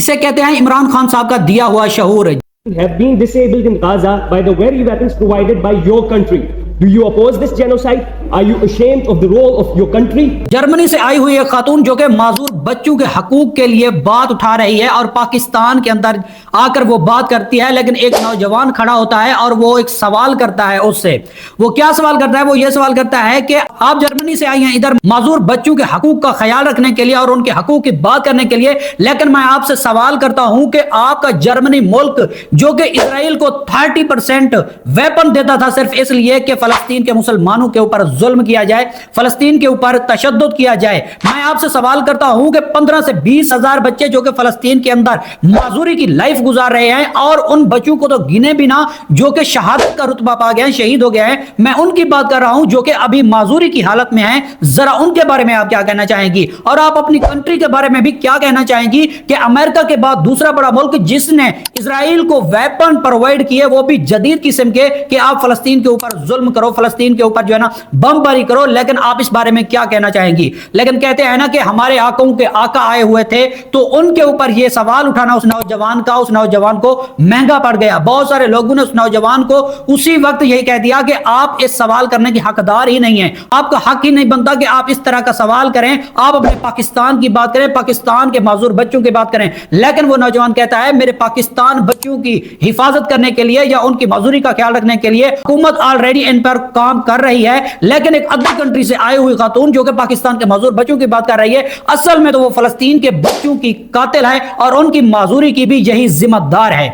से कहते हैं इमरान खान साहब का दिया हुआ शऊर have been disabled in Gaza by the very weapons provided by your country. Do you oppose this genocide? Are you ashamed of the role of your country? Germany से आई हुई एक खातून जो कि माजूर बच्चों के हकूक के लिए बात उठा रही है और पाकिस्तान के अंदर आकर वो बात करती है, लेकिन एक नौजवान खड़ा होता है और वो एक सवाल करता है उससे। वो क्या सवाल करता है? वो ये सवाल करता है कि आप जर्मनी से आई हैं इधर माजूर बच्चों के हकूक का ख्याल रखने के लिए और उनके हकूक की बात करने के लिए, लेकिन मैं आपसे सवाल करता हूं कि आपका जर्मनी मुल्क जो कि इजराइल को 30% वेपन देता था सिर्फ इसलिए कि फलस्तीन के मुसलमानों के ऊपर जुल्म किया जाए, फलस्तीन के ऊपर तशद्दुद किया जाए। मैं आपसे सवाल करता हूं कि 15 से 20 हजार बच्चे जो कि फलस्तीन के अंदर माजूरी की लाइफ गुजार रहे हैं और उन बच्चों को तो गिने बिना जो कि शहादत का रुतबा पा गए हैं, शहीद हो गए हैं, मैं उनकी बात कर रहा हूं जो कि अभी माजूरी की हालत में हैं। जरा उनके बारे में आप क्या कहना चाहेंगी और आप अपनी कंट्री के बारे में भी क्या कहना चाहेंगी कि अमेरिका के बाद दूसरा बड़ा मुल्क जिसने इजराइल को वेपन प्रोवाइड किए, वो भी जदीद किस्म के, कि आप फलस्तीन के ऊपर जुल्म करो, फलस्तीन के ऊपर जो है ना बमबारी करो। लेकिन आप इस बारे में क्या कहना चाहेंगी? लेकिन कहते हैं ना कि हमारे आकाओं के आका आए हुए थे तो उनके ऊपर यह सवाल उठाना उस नौजवान को महंगा पड़ गया। बहुत सारे लोगों ने उस नौजवान को उसी वक्त यही कह दिया कि आप इस सवाल करने की हकदार ही नहीं है, आपका हक ही नहीं बनता कि आप इस तरह का सवाल करें, आप अपने पाकिस्तान की बात करें, पाकिस्तान के माजूर बच्चों की बात करें। लेकिन वो नौजवान कहता है मेरे पाकिस्तान बच्चों की हिफाजत करने के लिए या उनकी माजूरी का ख्याल रखने के लिए हुकूमत ऑलरेडी इन पर काम कर रही है, लेकिन एक अदर कंट्री से आई हुई खातून जो कि पाकिस्तान के माजूर बच्चों की बात कर रही है, असल में तो वो फलस्तीन के बच्चों की कातिल है और उनकी माजूरी की भी यही जिम्मेदार है।